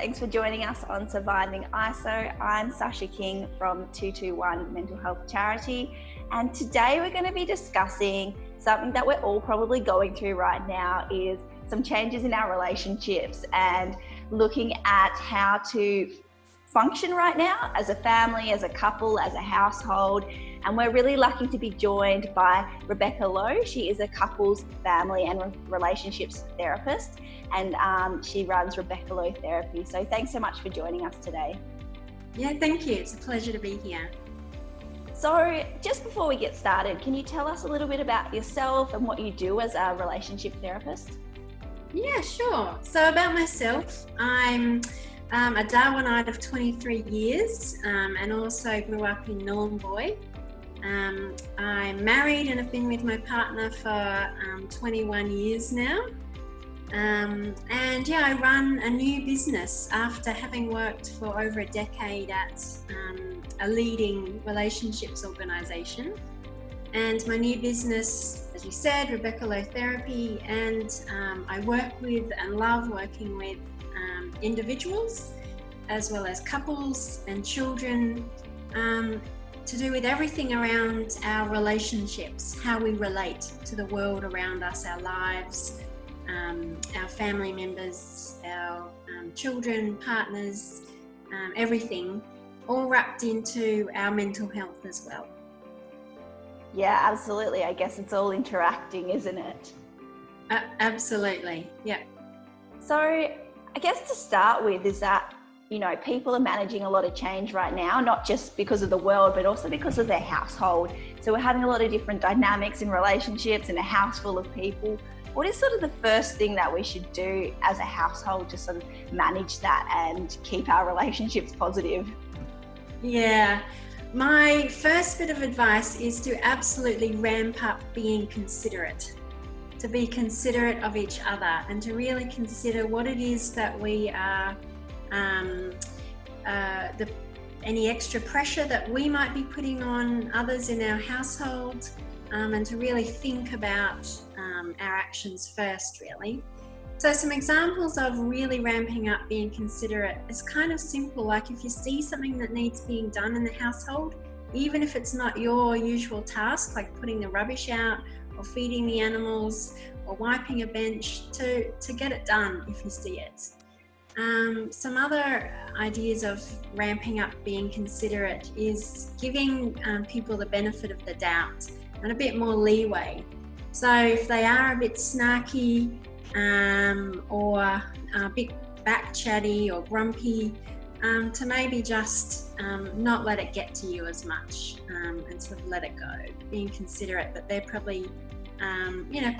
thanks for joining us on Surviving ISO. I'm Sacha King from 2.two.one Mental Health Charity, and today we're going to be discussing something that we're all probably going through right now, is some changes in our relationships and looking at how to function right now as a family, as a couple, as a household. And we're really lucky to be joined by Rebecca Lowe. She is a couples, family and relationships therapist, and she runs Rebecca Lowe Therapy. So thanks so much for joining us today. Yeah, thank you. It's a pleasure to be here. So just before we get started, can you tell us a little bit about yourself and what you do as a relationship therapist? Yeah, sure. So about myself, I'm a Darwinite of 23 years and also grew up in Nhulunbuy. I'm married and have been with my partner for 21 years now. And yeah, I run a new business after having worked for over a decade at a leading relationships organisation. And my new business, as you said, Rebecca Lowe Therapy, and I work with and love working with individuals as well as couples and children, to do with everything around our relationships, how we relate to the world around us, our lives, our family members, our children, partners, everything, all wrapped into our mental health as well. Yeah, absolutely. I guess it's all interacting, isn't it? Absolutely, yeah. So I guess to start with is that, you know, people are managing a lot of change right now, not just because of the world, but also because of their household. So we're having a lot of different dynamics in relationships in a house full of people. What is sort of the first thing that we should do as a household to sort of manage that and keep our relationships positive? Yeah, my first bit of advice is to absolutely ramp up being considerate, to be considerate of each other and to really consider what it is that we are, any extra pressure that we might be putting on others in our household, and to really think about our actions first, really. So some examples of really ramping up being considerate is kind of simple, like if you see something that needs being done in the household, even if it's not your usual task, like putting the rubbish out or feeding the animals or wiping a bench, to get it done if you see it. Some other ideas of ramping up being considerate is giving people the benefit of the doubt and a bit more leeway. So if they are a bit snarky or a bit back chatty or grumpy, to maybe just not let it get to you as much, and sort of let it go, being considerate that they're probably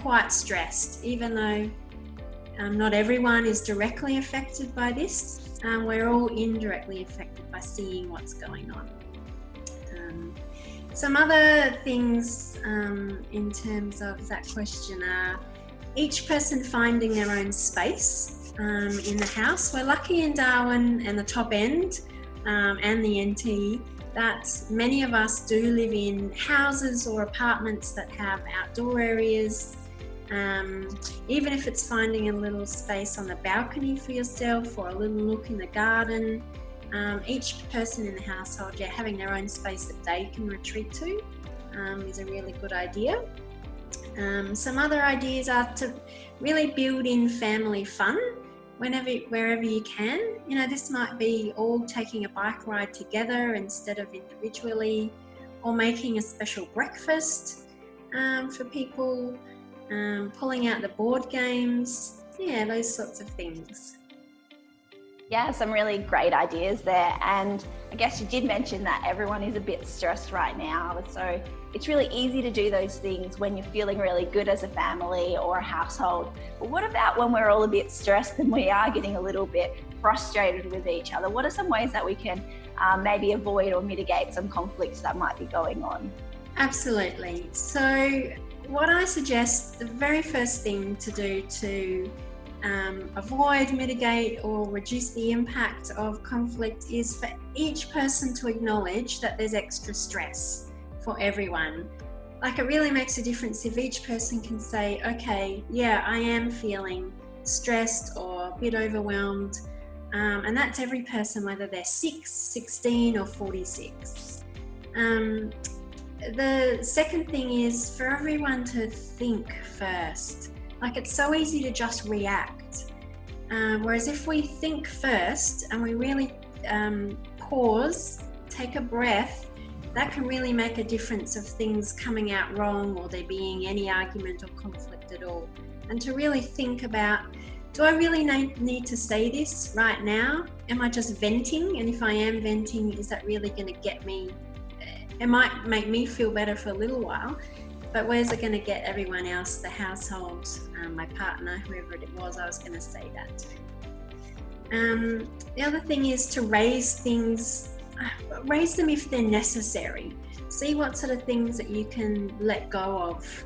quite stressed, even though not everyone is directly affected by this. We're all indirectly affected by seeing what's going on. Some other things in terms of that question are each person finding their own space in the house. We're lucky in Darwin and the top end and the NT that many of us do live in houses or apartments that have outdoor areas. Even if it's finding a little space on the balcony for yourself or a little nook in the garden, each person in the household, having their own space that they can retreat to is a really good idea. Some other ideas are to really build in family fun wherever you can. You know, this might be all taking a bike ride together instead of individually, or making a special breakfast for people, pulling out the board games, those sorts of things. Yeah, some really great ideas there. And I guess you did mention that everyone is a bit stressed right now. So it's really easy to do those things when you're feeling really good as a family or a household. But what about when we're all a bit stressed and we are getting a little bit frustrated with each other? What are some ways that we can maybe avoid or mitigate some conflicts that might be going on? Absolutely. So what I suggest, the very first thing to do to avoid, mitigate or reduce the impact of conflict is for each person to acknowledge that there's extra stress for everyone. Like, it really makes a difference if each person can say, okay, yeah, I am feeling stressed or a bit overwhelmed, And that's every person, whether they're 6, 16 or 46. The second thing is for everyone to think first. Like, it's so easy to just react. Whereas if we think first and we really pause, take a breath, that can really make a difference of things coming out wrong or there being any argument or conflict at all. And to really think about, do I really need to say this right now? Am I just venting? And if I am venting, is that really going to get me? It might make me feel better for a little while, but where's it going to get everyone else, the household, my partner, whoever it was I was going to say that to? The other thing is to raise them if they're necessary. See what sort of things that you can let go of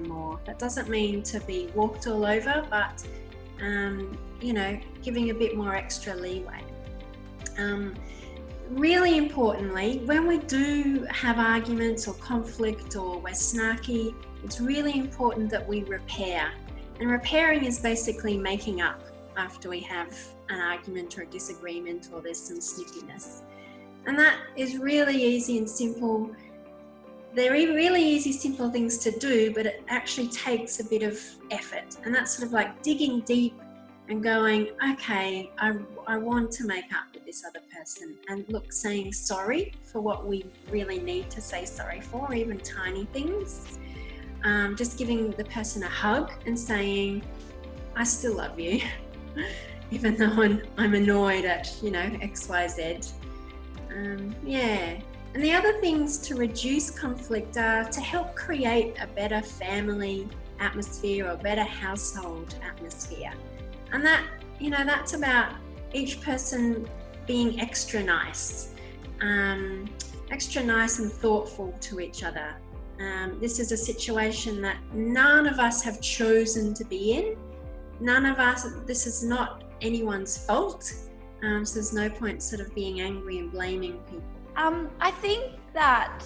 more. That doesn't mean to be walked all over, but giving a bit more extra leeway. Really importantly, when we do have arguments or conflict or we're snarky, it's really important that we repair. And repairing is basically making up after we have an argument or a disagreement or there's some snippiness. And that is really easy and simple. They're really easy, simple things to do, but it actually takes a bit of effort. And that's sort of like digging deep and going, okay, I want to make up with this other person. And look, saying sorry for what we really need to say sorry for, even tiny things. Just giving the person a hug and saying, I still love you, even though I'm annoyed at, X, Y, Z. And the other things to reduce conflict are to help create a better family atmosphere or better household atmosphere. And that, that's about each person being extra nice and thoughtful to each other. This is a situation that none of us have chosen to be in. This is not anyone's fault. So there's no point sort of being angry and blaming people. I think that,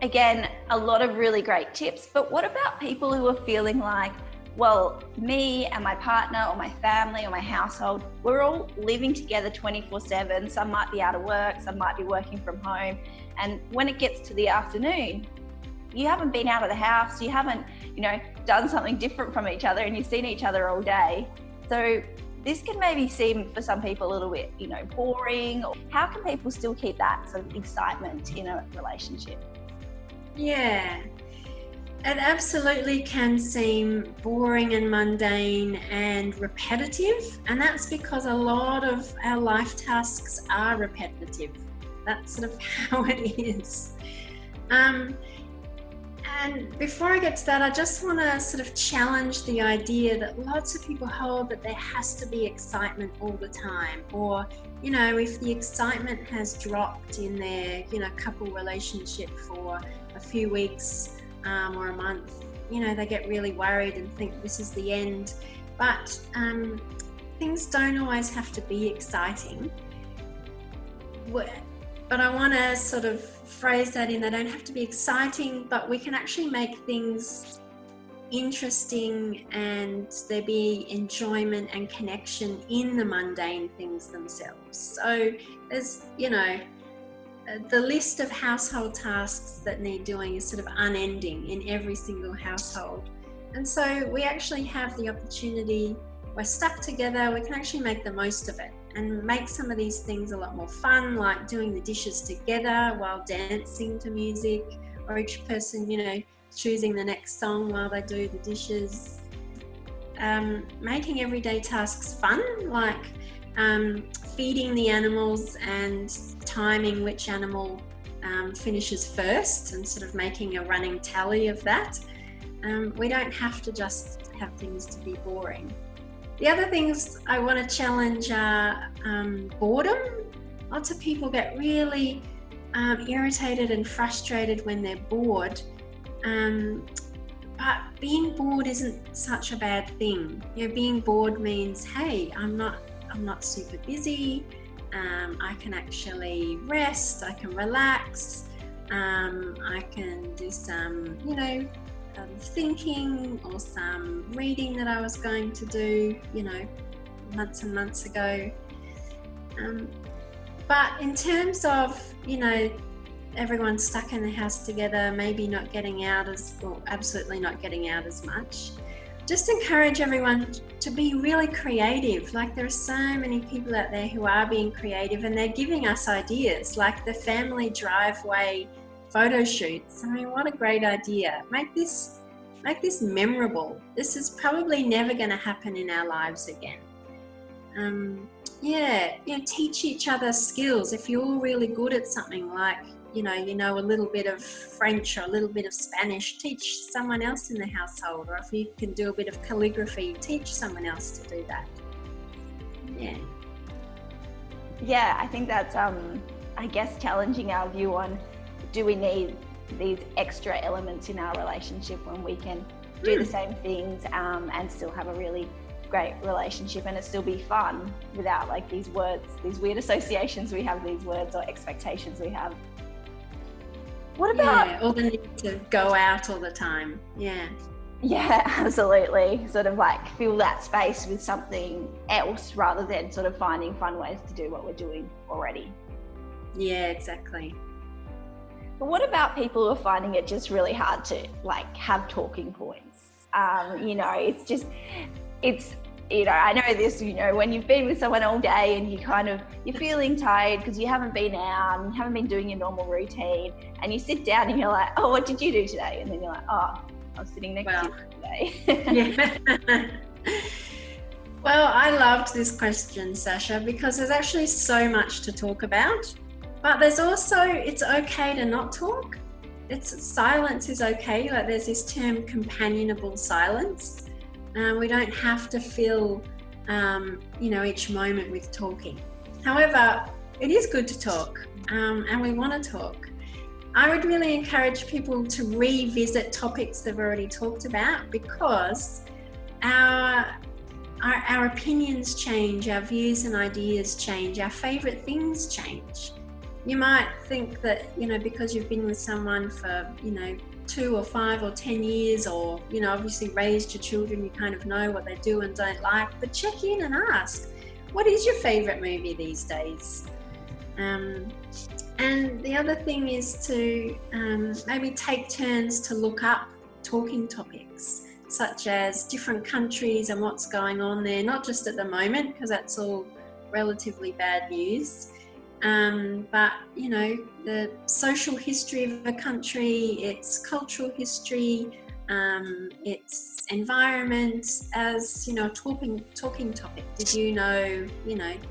again, a lot of really great tips, but what about people who are feeling like, well, me and my partner or my family or my household, we're all living together 24/7. Some might be out of work, some might be working from home. And when it gets to the afternoon, you haven't been out of the house, you haven't, done something different from each other, and you've seen each other all day. So this can maybe seem for some people a little bit, boring. How can people still keep that sort of excitement in a relationship? Yeah, it absolutely can seem boring and mundane and repetitive. And that's because a lot of our life tasks are repetitive. That's sort of how it is. And before I get to that, I just want to sort of challenge the idea that lots of people hold that there has to be excitement all the time. Or, if the excitement has dropped in their, couple relationship for a few weeks or a month, they get really worried and think this is the end. But things don't always have to be exciting. But I want to sort of phrase that in, they don't have to be exciting, but we can actually make things interesting and there be enjoyment and connection in the mundane things themselves. So there's, the list of household tasks that need doing is sort of unending in every single household. And so we actually have the opportunity, we're stuck together, we can actually make the most of it and make some of these things a lot more fun, like doing the dishes together while dancing to music, or each person, choosing the next song while they do the dishes. Making everyday tasks fun, like feeding the animals and timing which animal finishes first and sort of making a running tally of that. We don't have to just have things to be boring. The other things I want to challenge are boredom. Lots of people get really irritated and frustrated when they're bored. But being bored isn't such a bad thing. Being bored means, hey, I'm not super busy. I can actually rest. I can relax. I can do some, thinking or some reading that I was going to do, months and months ago. But in terms of, everyone stuck in the house together, maybe not getting out absolutely not getting out as much, just encourage everyone to be really creative. Like, there are so many people out there who are being creative, and they're giving us ideas, like the family driveway photo shoots. I mean, what a great idea. Make this memorable. This is probably never going to happen in our lives again. Teach each other skills. If you're really good at something, like you know a little bit of French or a little bit of Spanish, teach someone else in the household. Or if you can do a bit of calligraphy, teach someone else to do that. I think that's challenging our view on, do we need these extra elements in our relationship when we can do the same things and still have a really great relationship, and it still be fun without like these words, these weird associations we have, these words or expectations we have. What about or the need to go out all the time? Yeah, absolutely. Sort of like fill that space with something else rather than sort of finding fun ways to do what we're doing already. Yeah, exactly. But what about people who are finding it just really hard to like have talking points? I know this, when you've been with someone all day and you're feeling tired because you haven't been out and you haven't been doing your normal routine, and you sit down and you're like, oh, what did you do today? And then you're like, oh, I was sitting next to you today. Well, I loved this question, Sacha, because there's actually so much to talk about, but there's also, it's okay to not talk. Silence is okay. Like, there's this term companionable silence. We don't have to fill, each moment with talking. However, it is good to talk, and we want to talk. I would really encourage people to revisit topics they've already talked about, because our opinions change, our views and ideas change, our favourite things change. You might think that, because you've been with someone for, 2 or 5 or 10 years, or obviously raised your children, you kind of know what they do and don't like, but check in and ask, what is your favorite movie these days? And the other thing is to maybe take turns to look up talking topics, such as different countries and what's going on there, not just at the moment, because that's all relatively bad news. But the social history of a country, its cultural history, its environment, as a talking topic. Did you know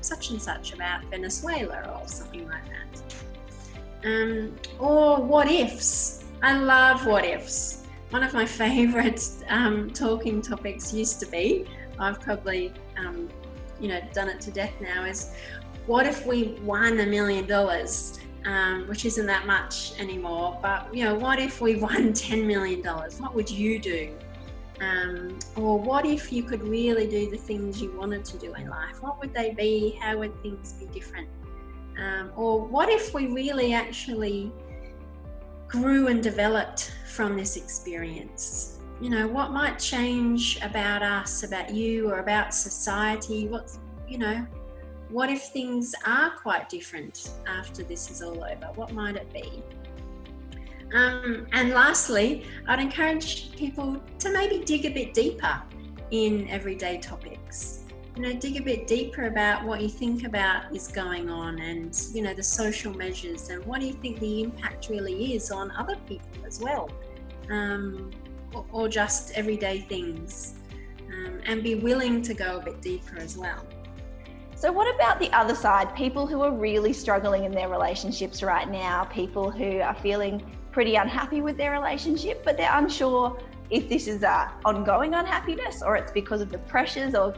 such and such about Venezuela, or something like that? Or what ifs. I love what ifs. One of my favourite talking topics used to be, I've probably done it to death now, is, what if we won $1 million, which isn't that much anymore, but what if we won $10 million? What would you do? Or what if you could really do the things you wanted to do in life? What would they be? How would things be different? Or what if we really actually grew and developed from this experience? What might change about us, about you, or about society? What if things are quite different after this is all over? What might it be? And lastly, I'd encourage people to maybe dig a bit deeper in everyday topics. Dig a bit deeper about what you think about is going on, and the social measures, and what do you think the impact really is on other people as well, or just everyday things, and be willing to go a bit deeper as well. So what about the other side? People who are really struggling in their relationships right now, people who are feeling pretty unhappy with their relationship, but they're unsure if this is ongoing unhappiness, or it's because of the pressures of,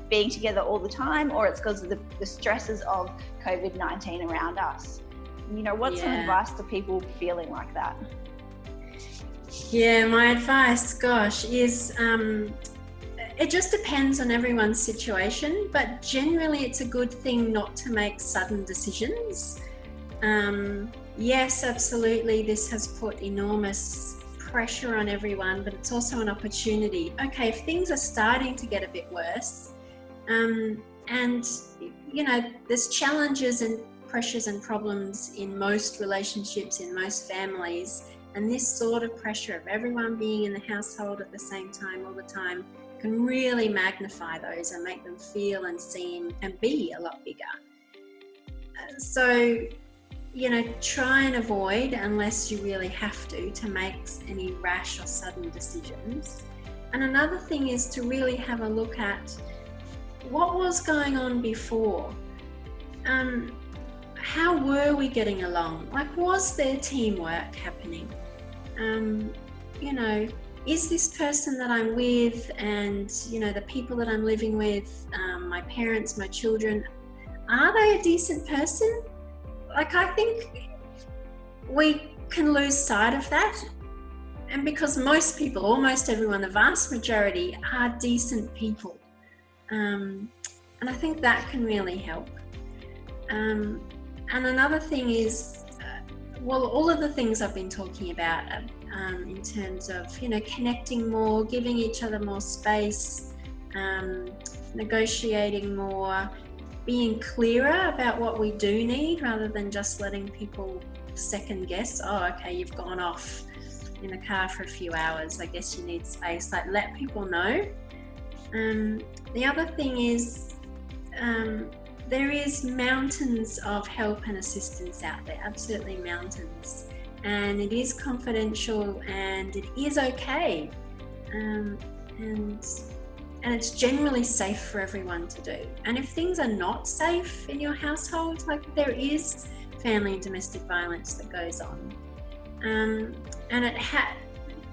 being together all the time, or it's because of the stresses of COVID-19 around us. What's some advice to people feeling like that? Yeah, my advice, is it just depends on everyone's situation, but generally it's a good thing not to make sudden decisions. Yes, absolutely, this has put enormous pressure on everyone, but it's also an opportunity. Okay, if things are starting to get a bit worse, and there's challenges and pressures and problems in most relationships, in most families, and this sort of pressure of everyone being in the household at the same time all the time can really magnify those and make them feel and seem and be a lot bigger. So, try and avoid, unless you really have to make any rash or sudden decisions. And another thing is to really have a look at what was going on before. How were we getting along? Like, was there teamwork happening? Is this person that I'm with and, the people that I'm living with, my parents, my children, are they a decent person? Like, I think we can lose sight of that. And because most people, almost everyone, the vast majority are decent people. And I think that can really help. And another thing is, all of the things I've been talking about in terms of, connecting more, giving each other more space, negotiating more, being clearer about what we do need rather than just letting people second guess. Oh, okay, you've gone off in the car for a few hours. I guess you need space. Like, let people know. The other thing is, there is mountains of help and assistance out there, absolutely mountains. And it is confidential and it is okay. And it's generally safe for everyone to do. And if things are not safe in your household, like there is family and domestic violence that goes on. And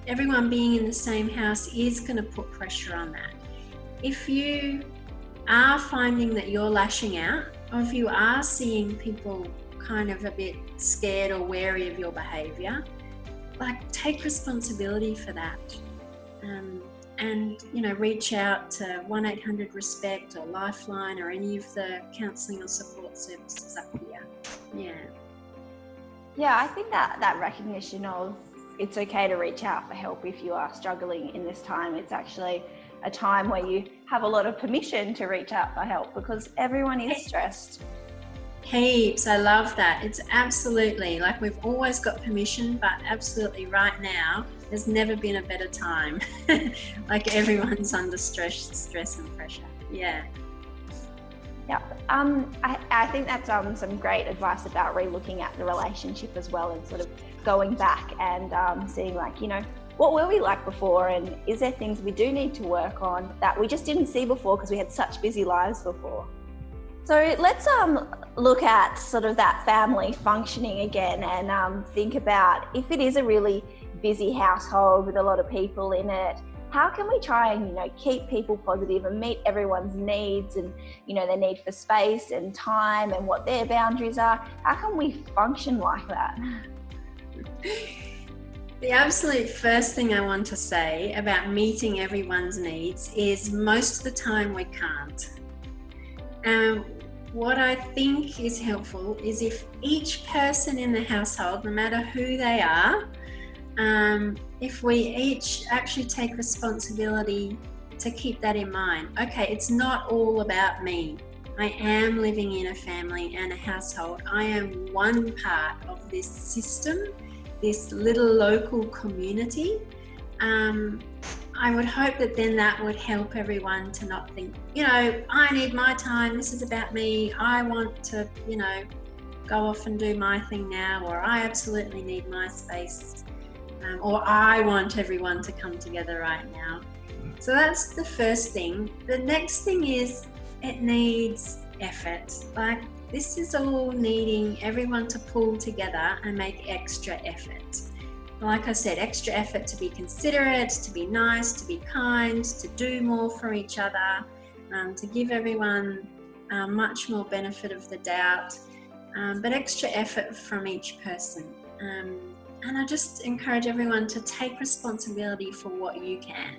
everyone being in the same house is going to put pressure on that. If you are finding that you're lashing out, or if you are seeing people kind of a bit scared or wary of your behaviour, like, take responsibility for that. And reach out to 1-800-RESPECT or Lifeline or any of the counselling or support services up here. Yeah, I think that recognition of it's okay to reach out for help if you are struggling in this time. It's actually a time where you have a lot of permission to reach out for help because everyone is stressed. Heaps. I love that. It's absolutely, like, we've always got permission, but absolutely right now, there's never been a better time. Like, everyone's under stress and pressure. Yeah. I think that's some great advice about relooking at the relationship as well, and sort of going back and seeing, like, what were we like before, and is there things we do need to work on that we just didn't see before because we had such busy lives before. So let's look at sort of that family functioning again and think about, if it is a really busy household with a lot of people in it, how can we try and, keep people positive and meet everyone's needs and, their need for space and time and what their boundaries are? How can we function like that? The absolute first thing I want to say about meeting everyone's needs is most of the time we can't. What I think is helpful is if each person in the household, no matter who they are, if we each actually take responsibility to keep that in mind. Okay, it's not all about me. I am living in a family and a household. I am one part of this system, this little local community. I would hope that then that would help everyone to not think, I need my time, this is about me, I want to, go off and do my thing now, or I absolutely need my space, or I want everyone to come together right now. So that's the first thing. The next thing is, it needs effort. Like, this is all needing everyone to pull together and make extra effort. Like I said, extra effort to be considerate, to be nice, to be kind, to do more for each other, to give everyone much more benefit of the doubt, but extra effort from each person. And I just encourage everyone to take responsibility for what you can.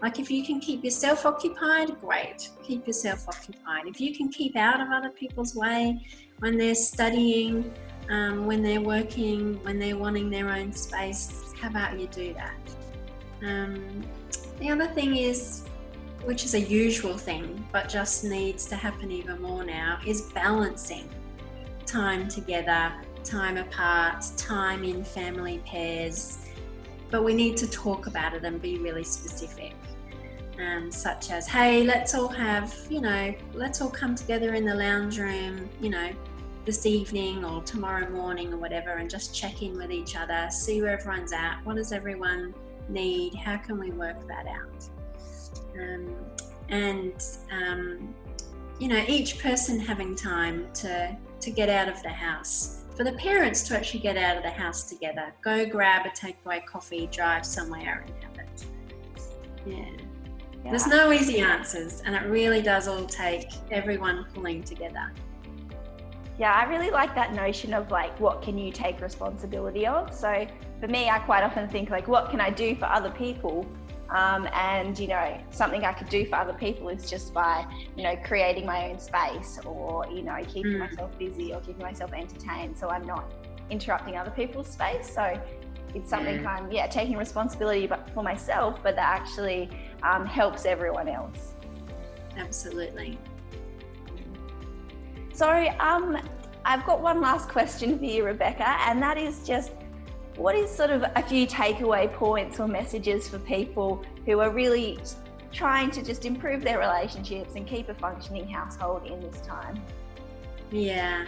Like, if you can keep yourself occupied, great, keep yourself occupied. If you can keep out of other people's way when they're studying, when they're working, when they're wanting their own space, how about you do that? The other thing is, which is a usual thing, but just needs to happen even more now, is balancing time together, time apart, time in family pairs. But we need to talk about it and be really specific. Such as, hey, let's all come together in the lounge room, this evening or tomorrow morning or whatever, and just check in with each other, see where everyone's at, what does everyone need, how can we work that out? Each person having time to get out of the house. For the parents to actually get out of the house together, go grab a takeaway coffee, drive somewhere and have it. Yeah. There's no easy answers, and it really does all take everyone pulling together. Yeah, I really like that notion of what can you take responsibility of? So for me, I quite often think what can I do for other people? And something I could do for other people is just by, creating my own space or, keeping myself busy or keeping myself entertained so I'm not interrupting other people's space. So it's something taking responsibility for myself, but that actually helps everyone else. Absolutely. So I've got one last question for you, Rebecca, and that is just, what is sort of a few takeaway points or messages for people who are really trying to just improve their relationships and keep a functioning household in this time? Yeah.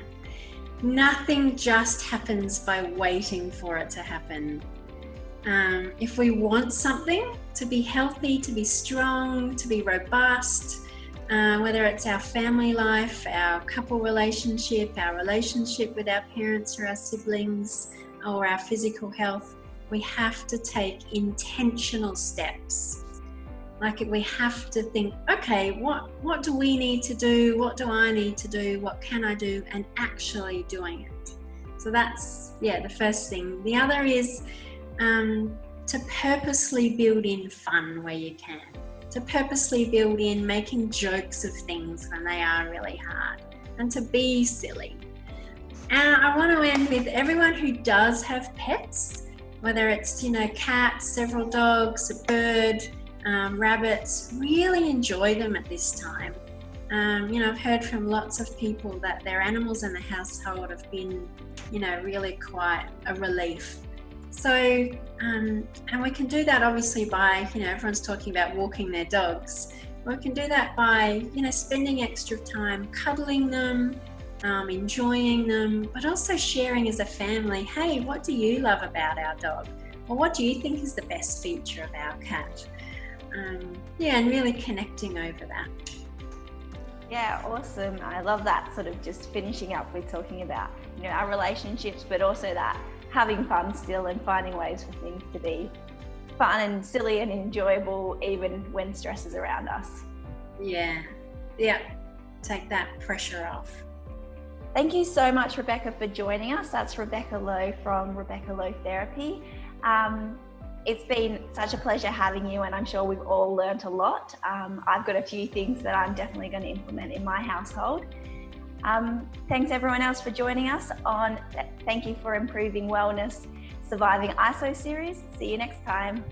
Nothing just happens by waiting for it to happen. If we want something to be healthy, to be strong, to be robust, whether it's our family life, our couple relationship, our relationship with our parents or our siblings, or our physical health, we have to take intentional steps. We have to think, okay, what do we need to do? What do I need to do? What can I do? And actually doing it. So that's, the first thing. The other is to purposely build in fun where you can. To purposely build in making jokes of things when they are really hard. And to be silly. And I want to end with everyone who does have pets, whether it's, cats, several dogs, a bird, rabbits, really enjoy them at this time. I've heard from lots of people that their animals in the household have been, really quite a relief. So, and we can do that obviously by, everyone's talking about walking their dogs. We can do that by, spending extra time cuddling them, enjoying them, but also sharing as a family, hey, what do you love about our dog? Or what do you think is the best feature of our cat? And really connecting over that. Yeah, awesome. I love that sort of just finishing up with talking about, our relationships, but also that having fun still and finding ways for things to be fun and silly and enjoyable even when stress is around us. Yeah. Take that pressure off. Thank you so much, Rebecca, for joining us. That's Rebecca Lowe from Rebecca Lowe Therapy. It's been such a pleasure having you, and I'm sure we've all learnt a lot. I've got a few things that I'm definitely going to implement in my household. Thanks everyone else for joining us on Thank You for Improving Wellness Surviving ISO series. See you next time.